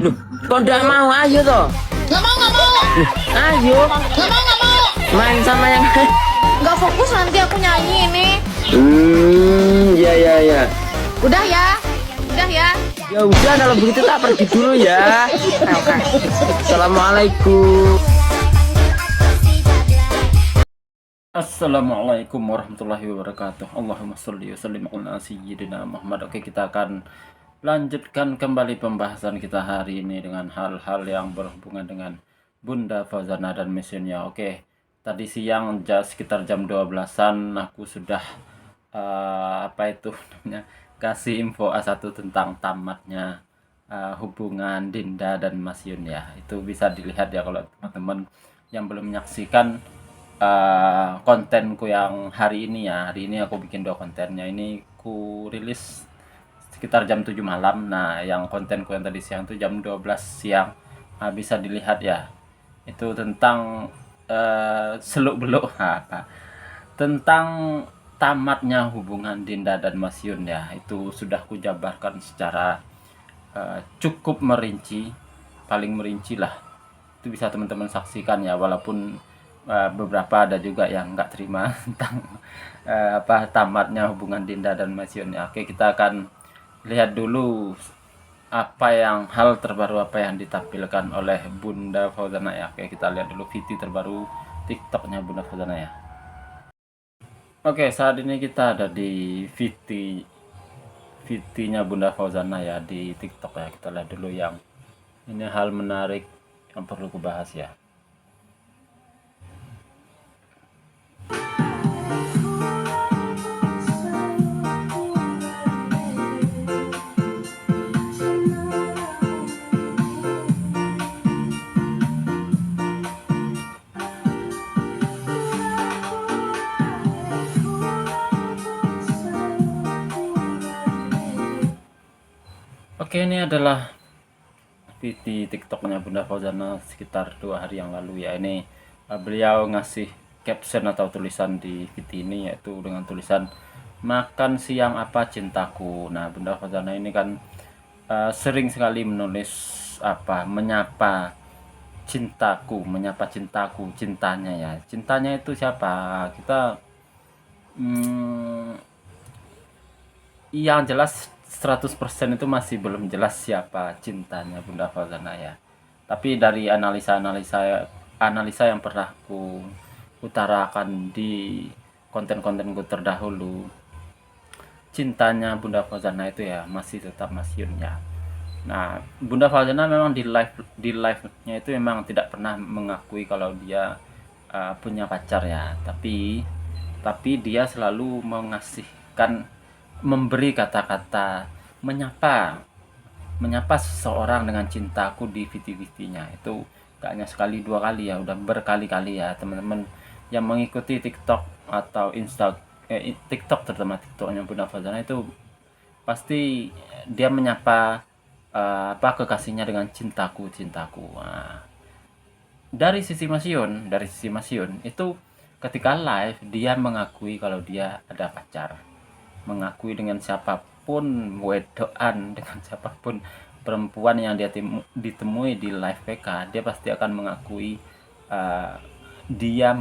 Kok nggak mau? Ayo toh. Nggak mau, nggak mau. Ayo. Nggak mau, nggak mau. Main sama yang. Nggak fokus nanti aku nyanyi ini. Ya. Udah ya. Udah ya. Ya udah kalau begitu tak pergi dulu ya. Oke. Assalamualaikum. Assalamualaikum warahmatullahi wabarakatuh. Allahumma sholli wa sallim ala sayyidina Muhammad. Oke, kita akan lanjutkan kembali pembahasan kita hari ini dengan hal-hal yang berhubungan dengan Bunda Fauzana dan misinya. Oke, tadi siang sekitar jam 12-an aku sudah kasih info A1 tentang tamatnya hubungan Dinda dan Mas Yun ya. Itu bisa dilihat ya kalau teman-teman yang belum menyaksikan kontenku yang hari ini ya. Hari ini aku bikin 2 kontennya. Ini ku rilis sekitar jam 7 malam. Nah, yang kontenku yang tadi siang itu jam 12 siang. Nah, bisa dilihat ya. Itu tentang seluk-beluk tentang tamatnya hubungan Dinda dan Mas Yun ya. Itu sudah ku jabarkan secara cukup merinci, paling merinci lah. Itu bisa teman-teman saksikan ya, walaupun beberapa ada juga yang nggak terima tentang tamatnya hubungan Dinda dan Mas Yun ya. Oke, kita akan lihat dulu hal terbaru apa yang ditampilkan oleh Bunda Fauzana ya. Oke, kita lihat dulu video terbaru TikToknya Bunda Fauzana ya. Oke, saat ini kita ada di VT-nya Bunda Fauzana ya di TikTok ya. Kita lihat dulu yang ini hal menarik yang perlu kubahas ya. Oke, ini adalah di TikToknya Bunda Fauzana sekitar 2 hari yang lalu ya. Ini beliau ngasih caption atau tulisan di video ini, yaitu dengan tulisan makan siang apa cintaku. Nah, Bunda Fauzana ini kan sering sekali menulis menyapa cintaku, cintanya ya. Cintanya itu siapa? Kita yang jelas 100% itu masih belum jelas siapa cintanya Bunda Fauzana ya. Tapi dari analisa yang pernah ku utarakan di konten-kontenku terdahulu, cintanya Bunda Fauzana itu ya masih tetap Mas Yun ya. Nah, Bunda Fauzana memang di live-nya itu memang tidak pernah mengakui kalau dia punya pacar ya. Tapi dia selalu memberi kata-kata menyapa seseorang dengan cintaku di video-videonya. Itu gak hanya sekali 2 kali ya, udah berkali-kali ya teman-teman yang mengikuti TikTok atau TikTok, terutama TikToknya Bunda Fauzana, itu pasti dia menyapa kekasihnya dengan cintaku. Nah, dari sisi Mas Yun itu ketika live dia mengakui kalau dia ada pacar, mengakui dengan siapapun, wedoan dengan siapapun perempuan yang dia ditemui di live PK, dia pasti akan mengakui dia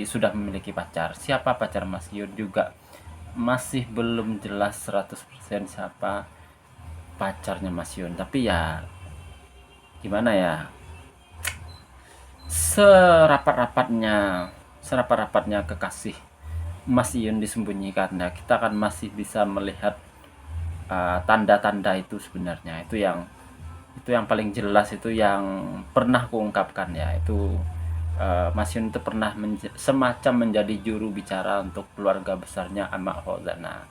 sudah memiliki pacar. Siapa pacar Mas Yun juga masih belum jelas 100% siapa pacarnya Mas Yun. Tapi ya gimana ya, serapat-rapatnya kekasih Mas Yun disembunyikan ya, kita kan masih bisa melihat tanda-tanda itu sebenarnya. Itu yang paling jelas, itu yang pernah kuungkapkan ya. Itu Mas Yun itu pernah semacam menjadi juru bicara untuk keluarga besarnya Amak Fauzana.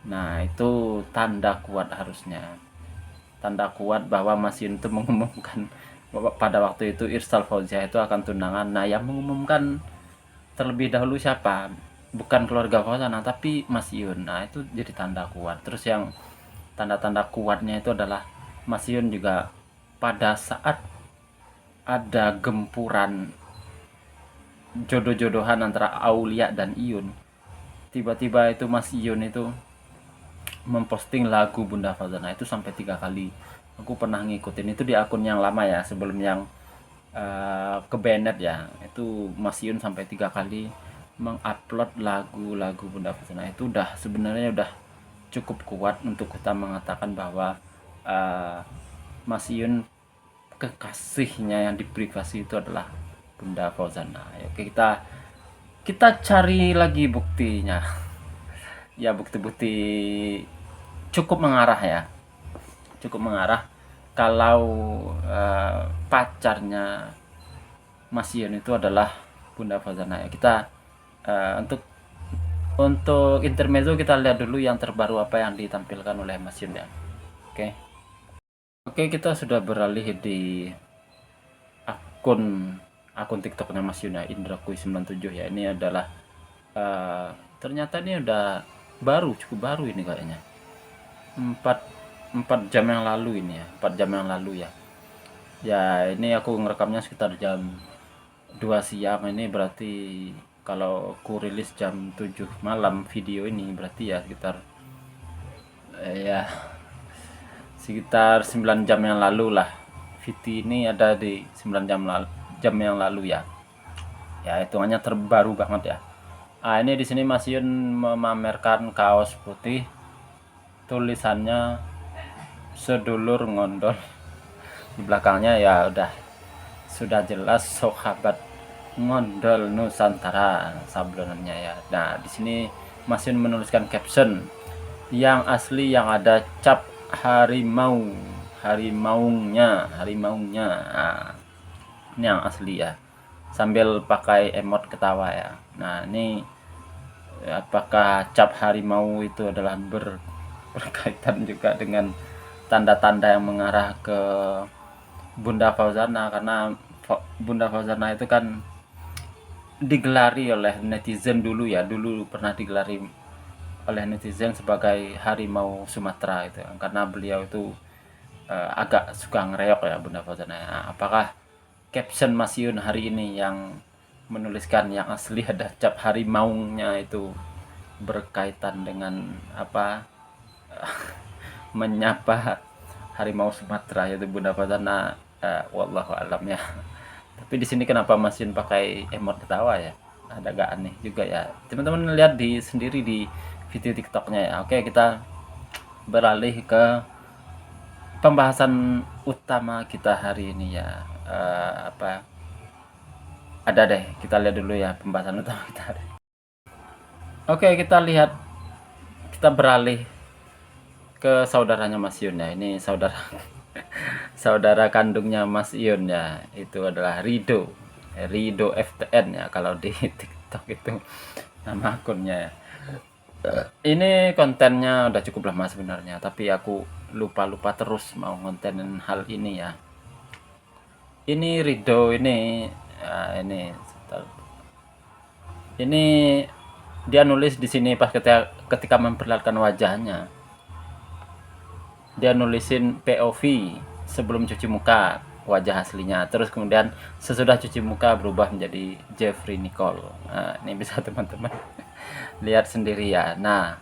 Nah, itu tanda kuat, harusnya tanda kuat bahwa Mas Yun itu mengumumkan pada waktu itu Irsal Fauzia itu akan tunangan. Nah, yang mengumumkan terlebih dahulu siapa? Bukan keluarga Fauzana, tapi Mas Yun. Nah, itu jadi tanda kuat. Terus yang tanda-tanda kuatnya itu adalah Mas Yun juga pada saat ada gempuran jodoh-jodohan antara Aulia dan Iyun, tiba-tiba itu Mas Yun itu memposting lagu Bunda Fauzana itu sampai 3 kali Aku pernah ngikutin itu di akun yang lama ya, sebelum yang ke Bennett ya. Itu Mas Yun sampai 3 kali mengupload lagu-lagu Bunda Fazana. Itu udah sebenarnya udah cukup kuat untuk kita mengatakan bahwa Mas Yun kekasihnya yang di privasi itu adalah Bunda Fauzana. Oke, kita cari lagi buktinya. Ya, bukti-bukti cukup mengarah ya. Cukup mengarah kalau pacarnya Mas Yun itu adalah Bunda Fauzana ya. Kita untuk intermezzo kita lihat dulu yang terbaru apa yang ditampilkan oleh Mas Yun ya. Oke. Oke, kita sudah beralih di akun TikToknya Mas Yuna Indrakui97 ya. Ini adalah ternyata ini udah cukup baru ini kayaknya. 4 jam yang lalu ini ya, 4 jam yang lalu ya. Ya, ini aku ngerekamnya sekitar jam 2 siang. Ini berarti kalau aku rilis jam 7 malam video ini berarti ya sekitar 9 jam yang lalu lah. VT ini ada di 9 jam yang lalu ya. Ya, hitungannya terbaru banget ya. Ini di sini Mas Yun memamerkan kaos putih. Tulisannya sedulur ngondol. Di belakangnya ya sudah jelas sahabat ngondol Nusantara sablonannya ya. Nah, di sini Mas Yun menuliskan caption yang asli yang ada cap harimaunya. Nah, ini yang asli ya, sambil pakai emot ketawa ya. Nah, ini apakah cap harimau itu adalah berkaitan juga dengan tanda-tanda yang mengarah ke Bunda Fauzana, karena Bunda Fauzana itu kan digelari oleh netizen dulu pernah digelari oleh netizen sebagai harimau Sumatera itu, karena beliau itu agak suka ngereok ya Bunda Fauzana. Nah, apakah caption Mas Yun hari ini yang menuliskan yang asli ada cap harimaunya itu berkaitan dengan apa menyapa harimau Sumatera yaitu Bunda Fauzana? Wallahu alam ya. Tapi di sini kenapa Mas Yun pakai emot ketawa ya? Ada agak aneh juga ya. Teman-teman lihat sendiri di video TikToknya ya. Oke, kita beralih ke pembahasan utama kita hari ini ya. Ada deh, kita lihat dulu ya pembahasan utama kita hari. Oke, kita beralih ke saudaranya Mas Yun ya. Ini saudara kandungnya Mas Yun ya. Itu adalah Rido FTN ya kalau di TikTok itu nama akunnya ya. Ini kontennya udah cukup lama sebenarnya, tapi aku lupa terus mau kontenin hal ini ya. Ini Rido ini ini dia nulis di sini pas ketika memperlihatkan wajahnya. Dia nulisin POV sebelum cuci muka, wajah aslinya. Terus kemudian sesudah cuci muka berubah menjadi Jeffrey Nicole. Nah, ini bisa teman-teman lihat sendiri ya. Nah,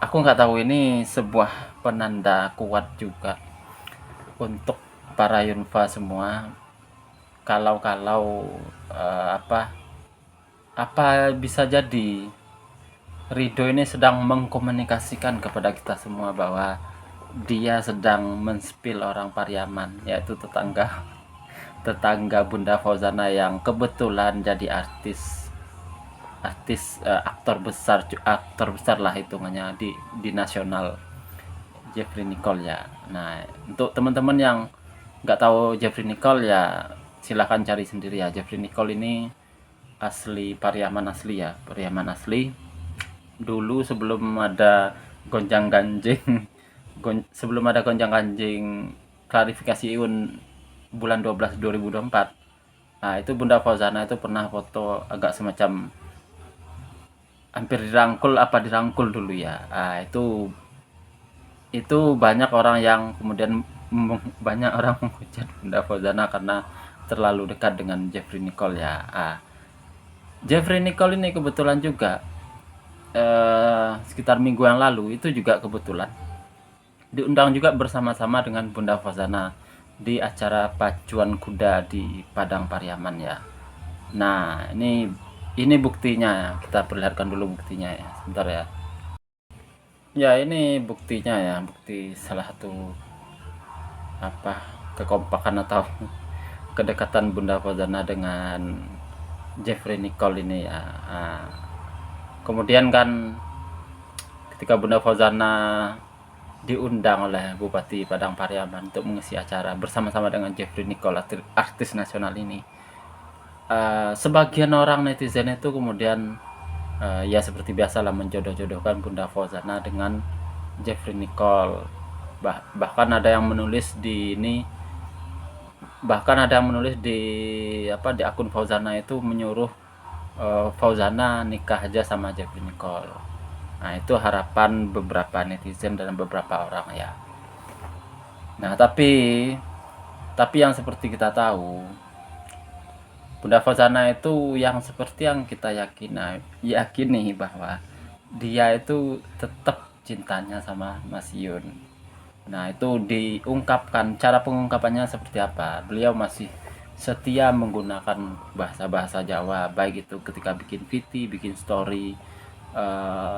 aku nggak tahu ini sebuah penanda kuat juga untuk para Yunfa semua. Kalau bisa jadi Rido ini sedang mengkomunikasikan kepada kita semua bahwa dia sedang men-spill orang Pariaman, yaitu tetangga Bunda Fauzana yang kebetulan jadi aktor besar lah hitungannya di nasional, Jeffrey Nicole ya. Nah, untuk teman-teman yang nggak tahu Jeffrey Nicole ya silahkan cari sendiri ya. Jeffrey Nicole ini asli Pariaman asli ya, Pariaman asli. Dulu sebelum ada gonjang-ganjing klarifikasi IUN bulan 12 2024. Nah, itu Bunda Fauzana itu pernah foto agak semacam hampir dirangkul dulu ya. Nah, itu banyak orang menghujat Bunda Fauzana karena terlalu dekat dengan Jeffrey Nicole ya. Jeffrey Nicole ini kebetulan juga sekitar minggu yang lalu itu juga kebetulan diundang juga bersama-sama dengan Bunda Fauzana di acara pacuan kuda di Padang Pariaman ya. Nah, ini buktinya. Kita perlihatkan dulu buktinya ya. Sebentar ya. Ya, ini buktinya ya, bukti salah satu apa kekompakan atau kedekatan Bunda Fauzana dengan Jeffrey Nicole ini ya. Nah, kemudian kan ketika Bunda Fauzana diundang oleh Bupati Padang Pariaman untuk mengisi acara bersama-sama dengan Jeffrey Nicole, artis nasional ini. Sebagian orang netizen itu kemudian ya seperti biasalah menjodoh-jodohkan Bunda Fauzana dengan Jeffrey Nicole. Bahkan ada yang menulis di di akun Fauzana itu menyuruh Fauzana nikah aja sama Jeffrey Nicole. Nah, itu harapan beberapa netizen dan beberapa orang ya. Nah, tapi yang seperti kita tahu, Bunda Fauzana itu yang seperti yang kita yakini bahwa dia itu tetap cintanya sama Mas Yun. Nah, itu diungkapkan, cara pengungkapannya seperti apa? Beliau masih setia menggunakan bahasa-bahasa Jawa, baik itu ketika bikin VT, bikin story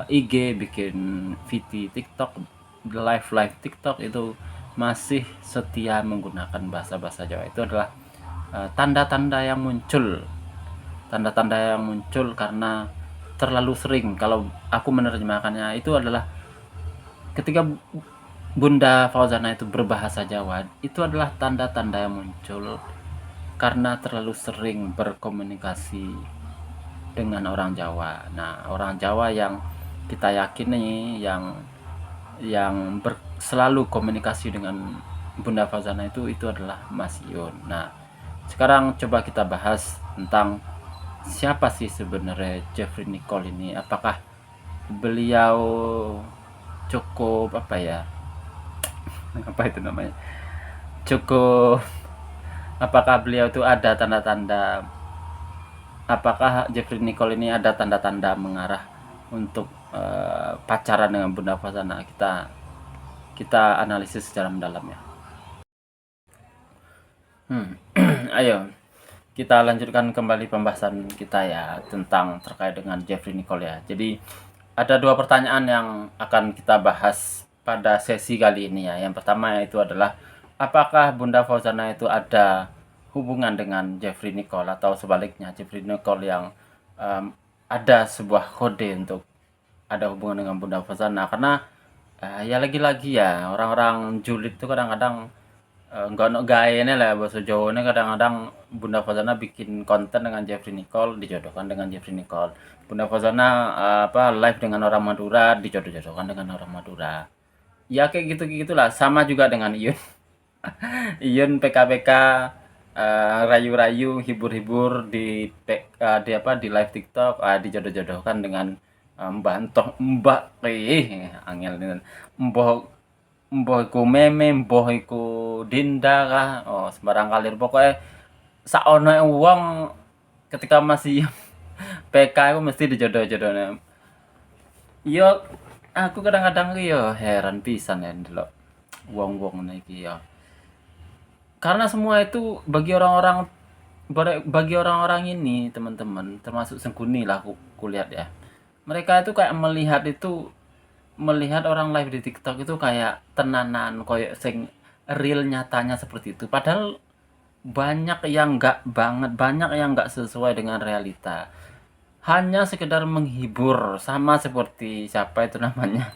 IG, bikin VT TikTok, live TikTok, itu masih setia menggunakan bahasa-bahasa Jawa. Itu adalah tanda-tanda yang muncul karena terlalu sering. Kalau aku menerjemahkannya, itu adalah ketika Bunda Fauzana itu berbahasa Jawa, itu adalah tanda-tanda yang muncul karena terlalu sering berkomunikasi dengan orang Jawa. Nah, orang Jawa yang kita yakini yang selalu komunikasi dengan Bunda Fauzana itu adalah Mas Yun. Nah, sekarang coba kita bahas tentang siapa sih sebenarnya Jeffrey Nicole ini. Apakah beliau cukup apa ya? Apa itu namanya? Cukup apakah beliau itu ada tanda-tanda, apakah Jeffrey Nicole ini ada tanda-tanda mengarah untuk pacaran dengan Bunda Fauzana? Kita analisis secara mendalam ya. Ayo kita lanjutkan kembali pembahasan kita ya tentang terkait dengan Jeffrey Nicole ya. Jadi ada dua pertanyaan yang akan kita bahas pada sesi kali ini ya. Yang pertama itu adalah apakah Bunda Fauzana itu ada hubungan dengan Jeffrey Nicole, atau sebaliknya Jeffrey Nicole yang ada sebuah kode untuk ada hubungan dengan Bunda Fauzana. Karena ya lagi-lagi ya orang-orang julid itu kadang-kadang nggak ono gaene lah bahasa Jawa ini. Kadang-kadang Bunda Fauzana bikin konten dengan Jeffrey Nicole, dijodohkan dengan Jeffrey Nicole. Bunda Fauzana live dengan orang Madura, dijodoh-jodohkan dengan orang Madura. Ya kayak gitu-gitulah. Sama juga dengan Iyun. Iyun PKPK rayu-rayu, hibur-hibur di live TikTok, dijodoh-jodohkan dengan mbak angel ini, mbah iku meme, mbah iku Dinda kah, sembarang kalir pokoknya saono wong ketika masih PK aku mesti dijodoh-jodohne. Yo aku kadang-kadang yo heran pisan ya ndelok wong-wong iki ya. Karena semua itu bagi orang-orang ini, teman-teman, termasuk Sengkuni lah aku lihat ya. Mereka itu kayak melihat orang live di TikTok itu kayak tenanan, koyo sing real nyatanya seperti itu. Padahal banyak yang enggak sesuai dengan realita. Hanya sekedar menghibur, sama seperti siapa itu namanya?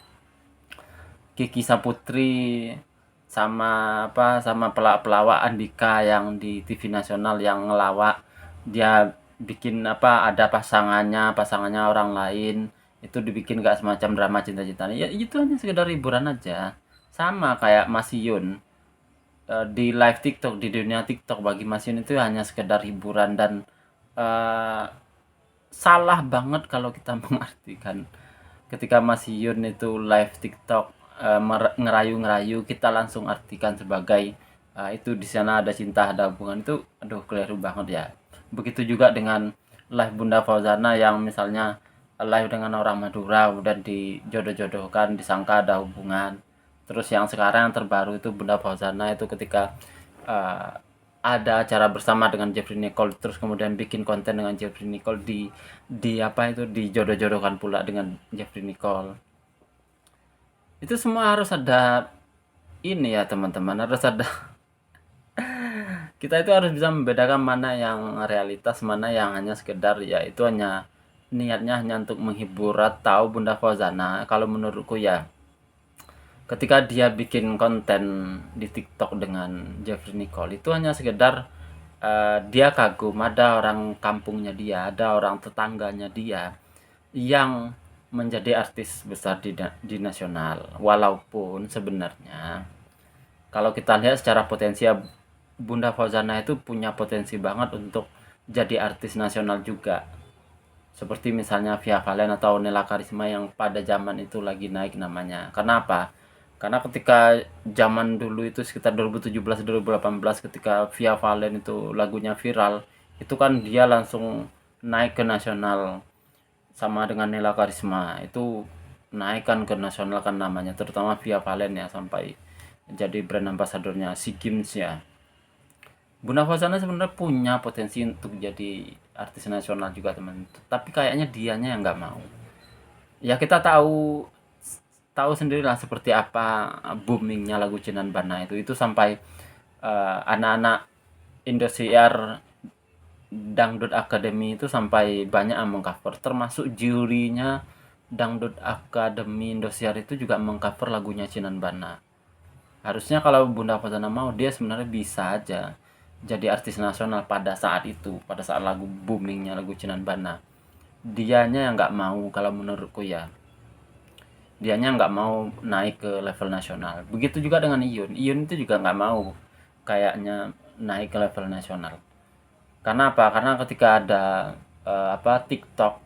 Kiki Saputri, sama pelawak Andika yang di TV nasional yang ngelawak, dia bikin ada pasangannya orang lain, itu dibikin gak semacam drama cinta-cintaan ya. Itu hanya sekedar hiburan aja, sama kayak Mas Yun di live TikTok, di dunia TikTok. Bagi Mas Yun itu hanya sekedar hiburan, dan salah banget kalau kita mengartikan ketika Mas Yun itu live TikTok ngerayu-ngerayu, kita langsung artikan sebagai itu di sana ada cinta, ada hubungan. Itu aduh keliru banget ya. Begitu juga dengan live Bunda Fauzana yang misalnya live dengan orang Madura dan dijodoh-jodohkan, disangka ada hubungan, Terus yang sekarang yang terbaru itu Bunda Fauzana itu ketika eh, ada acara bersama dengan Jeffrey Nicole, terus kemudian bikin konten dengan Jeffrey Nicole di apa itu dijodoh-jodohkan pula dengan Jeffrey Nicole. Itu semua harus ada ini ya teman-teman, harus ada kita itu harus bisa membedakan mana yang realitas, mana yang hanya sekedar ya itu hanya niatnya hanya untuk menghibur atau Bunda Fauzana. Kalau menurutku ya ketika dia bikin konten di TikTok dengan Jeffrey Nicole itu hanya sekedar dia kagum ada orang kampungnya dia, ada orang tetangganya dia yang menjadi artis besar di nasional. Walaupun sebenarnya kalau kita lihat secara potensi ya, Bunda Fauzana itu punya potensi banget untuk jadi artis nasional juga. Seperti misalnya Via Valen atau Nela Karisma yang pada zaman itu lagi naik namanya. Karena apa? Karena ketika zaman dulu itu sekitar 2017-2018 ketika Via Valen itu lagunya viral, itu kan dia langsung naik ke nasional sama dengan Nela Karisma. Itu naik kan ke nasional kan namanya, terutama Via Valen ya sampai jadi brand ambasadornya SEA Games ya. Bunda Fauzana sebenarnya punya potensi untuk jadi artis nasional juga teman, tapi kayaknya dianya yang nggak mau. Ya kita tahu tahu sendirilah seperti apa boomingnya lagu Cinan Bana itu sampai anak-anak Indosiar Dangdut Academy itu sampai banyak yang mengcover, termasuk jurinya Dangdut Academy Indosiar itu juga mengcover lagunya Cinan Bana. Harusnya kalau Bunda Fauzana mau dia sebenarnya bisa aja jadi artis nasional pada saat itu, pada saat lagu boomingnya lagu Cinan Bana. Dianya yang nggak mau kalau menurutku ya. Dianya nggak mau naik ke level nasional. Begitu juga dengan Iyun. Iyun itu juga nggak mau kayaknya naik ke level nasional. Karena apa? Karena ketika ada apa TikTok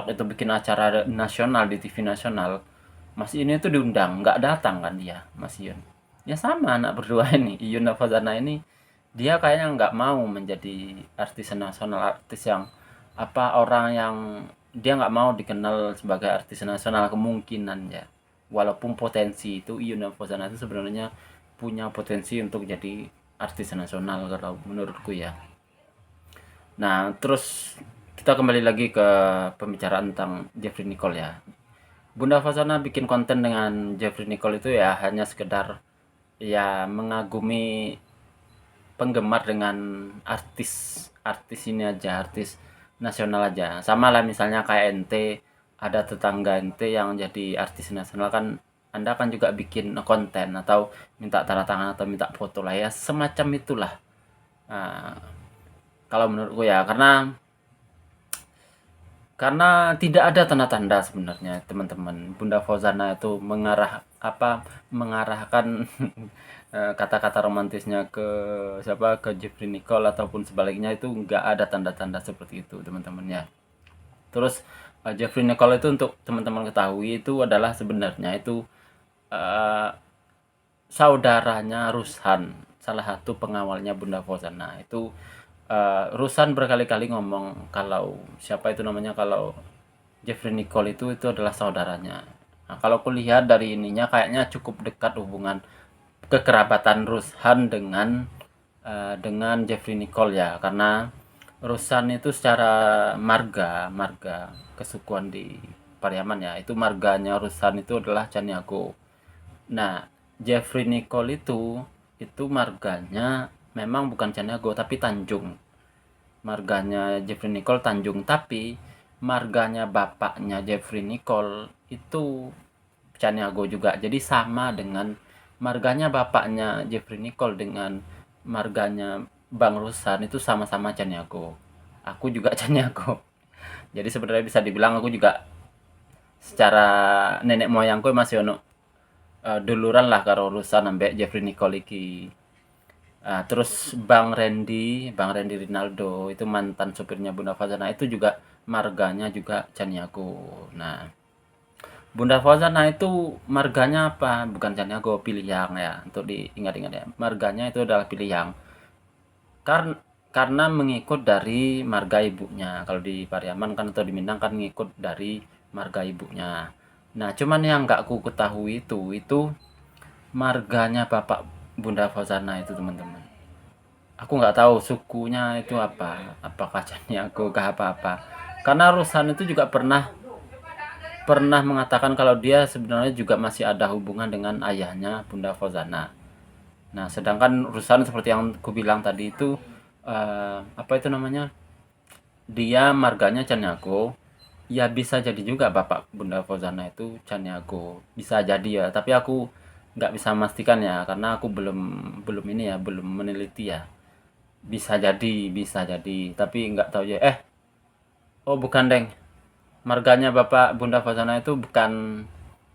itu bikin acara nasional di TV nasional, Mas Iyun itu diundang, nggak datang kan dia, Mas Iyun. Ya sama anak berdua ini, Iyun dan Fauzana ini, dia kayaknya nggak mau menjadi artis nasional, artis yang apa orang yang dia nggak mau dikenal sebagai artis nasional kemungkinan ya. Walaupun potensi itu Iyun dan Fauzana itu sebenarnya punya potensi untuk jadi artis nasional kalau menurutku ya. Nah, terus kita kembali lagi ke pembicaraan tentang Jeffrey Nicole ya. Bunda Fauzana bikin konten dengan Jeffrey Nicole itu ya hanya sekedar ya mengagumi penggemar dengan artis ini aja, artis nasional aja. Sama lah misalnya kayak ente ada tetangga ente yang jadi artis nasional kan Anda kan juga bikin konten atau minta tanda tangan atau minta foto lah ya semacam itulah. Nah, kalau menurutku ya karena tidak ada tanda-tanda sebenarnya teman-teman Bunda Fauzana itu mengarahkan kata-kata romantisnya ke siapa ke Jeffrey Nicole ataupun sebaliknya itu nggak ada tanda-tanda seperti itu teman-teman ya. Terus Jeffrey Nicole itu untuk teman-teman ketahui itu adalah sebenarnya itu eh, saudaranya Rushan, salah satu pengawalnya Bunda Fauzana. Itu Rushan berkali-kali ngomong kalau siapa itu namanya kalau Jeffrey Nicole itu adalah saudaranya. Nah, kalau kulihat dari ininya kayaknya cukup dekat hubungan kekerabatan Rushan dengan Jeffrey Nicole ya, karena Rushan itu secara marga kesukuan di Pariaman ya, itu marganya Rushan itu adalah Caniago. Nah, Jeffrey Nicole itu marganya memang bukan Caniago tapi Tanjung. Marganya Jeffrey Nicole Tanjung, tapi marganya bapaknya Jeffrey Nicole itu Caniago juga. Jadi sama dengan marganya bapaknya Jeffrey Nicole dengan marganya Bang Rusan itu sama-sama Caniago. Aku juga Caniago. Jadi sebenarnya bisa dibilang aku juga secara nenek moyangku masih ono duluran lah karo Rusan ambek Jeffrey Nicole iki. Terus Bang Randy Rinaldo itu mantan supirnya Bunda Fauzana itu juga marganya juga Caniago. Nah, Bunda Fauzana itu marganya apa? Bukan Caniago, Piliang ya. Untuk diingat-ingat ya. Marganya itu adalah Piliang. Karena mengikut dari marga ibunya. Kalau di Pariaman kan atau di Minang kan mengikut dari marga ibunya. Nah, cuman yang nggak ku ketahui itu marganya Bapak Bunda Fauzana itu, teman-teman. Aku nggak tahu sukunya itu apa, apakah Caniago kah apa-apa. Karena Rusan itu juga pernah pernah mengatakan kalau dia sebenarnya juga masih ada hubungan dengan ayahnya Bunda Fauzana. Nah, sedangkan Rusan seperti yang aku bilang tadi itu apa itu namanya? Dia marganya Caniago. Ya bisa jadi juga Bapak Bunda Fauzana itu Caniago. Bisa jadi ya, tapi aku nggak bisa memastikan ya karena aku belum belum ini ya, belum meneliti ya. Bisa jadi, tapi nggak tahu ya. Oh bukan, Deng. Marganya Bapak Bunda Fauzana itu bukan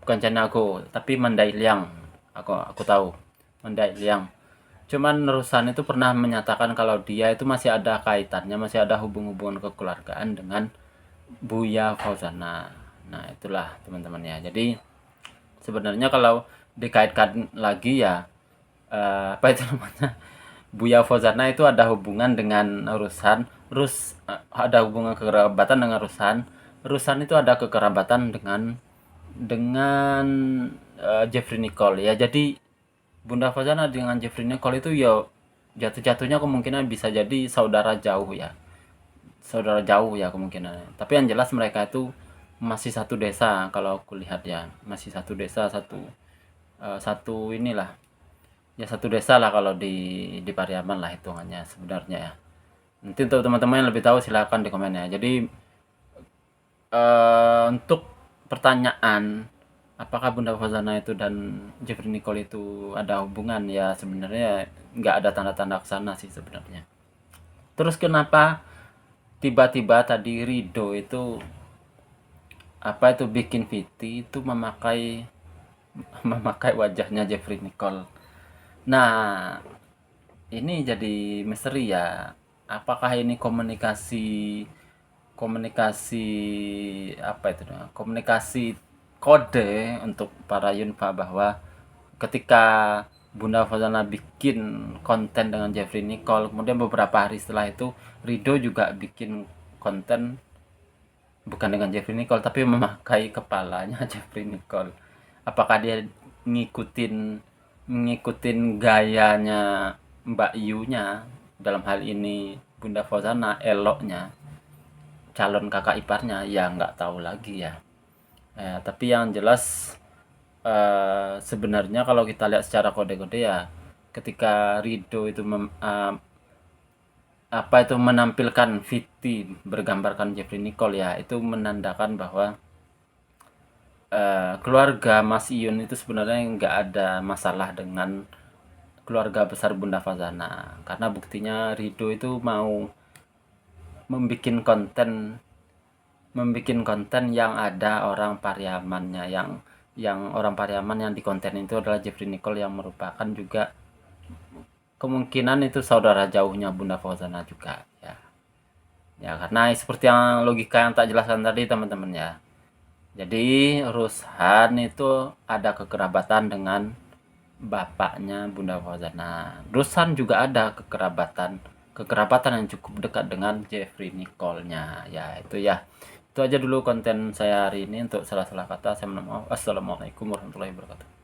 bukan Caniago, tapi Mandai Liang. Aku tahu. Mandai Liang. Cuman Rusan itu pernah menyatakan kalau dia itu masih ada kaitannya, masih ada hubungan kekeluargaan dengan Buya Fauzana. Nah, itulah teman-teman ya. Jadi sebenarnya kalau dikaitkan lagi ya apa itu namanya? Buya Fauzana itu ada hubungan dengan Rusan, ada hubungan kekerabatan dengan Rusan. Rusan itu ada kekerabatan dengan Jeffrey Nicole ya. Jadi Bunda Fauzana dengan Jeffrey Nicole itu ya jatuh-jatuhnya kemungkinan bisa jadi saudara jauh ya. Saudara jauh ya kemungkinan. Tapi yang jelas mereka itu masih satu desa kalau aku lihat ya. Masih satu desa, satu inilah. Ya satu desa lah kalau di Pariaman lah hitungannya sebenarnya ya. Nanti untuk teman-teman yang lebih tahu silahkan di komen ya. Jadi untuk pertanyaan apakah Bunda Fauzana itu dan Jeffrey Nicole itu ada hubungan ya, sebenarnya nggak ada tanda-tanda kesana sih sebenarnya. Terus kenapa tiba-tiba tadi Rido itu apa itu bikin VT itu memakai memakai wajahnya Jeffrey Nicole. Nah, ini jadi misteri ya. Apakah ini komunikasi apa itu namanya? Komunikasi kode untuk para Yunfa bahwa ketika Bunda Fauzana bikin konten dengan Jeffrey Nicole, kemudian beberapa hari setelah itu Rido juga bikin konten bukan dengan Jeffrey Nicole tapi memakai kepalanya Jeffrey Nicole. Apakah dia ngikutin ngikutin gayanya Mbak Yu-nya, dalam hal ini Bunda Fauzana, eloknya calon kakak iparnya, ya nggak tahu lagi ya. Tapi yang jelas sebenarnya kalau kita lihat secara kode-kode ya, ketika Rido itu apa itu menampilkan VT bergambarkan Jeffrey Nicole ya, itu menandakan bahwa keluarga Mas Iyun itu sebenarnya nggak ada masalah dengan keluarga besar Bunda Fauzana, karena buktinya Rido itu mau membikin konten yang ada orang Pariamannya, yang orang Pariaman yang di konten itu adalah Jeffrey Nicole yang merupakan juga kemungkinan itu saudara jauhnya Bunda Fauzana juga ya. Ya karena seperti yang logika yang tak jelaskan tadi teman-teman ya. Jadi Rushan itu ada kekerabatan dengan bapaknya Bunda Fauzana. Rushan juga ada kekerabatan yang cukup dekat dengan Jeffrey Nicole-nya. Ya itu ya. Itu aja dulu konten saya hari ini. Untuk salah-salah kata saya mohon maaf. Assalamualaikum warahmatullahi wabarakatuh.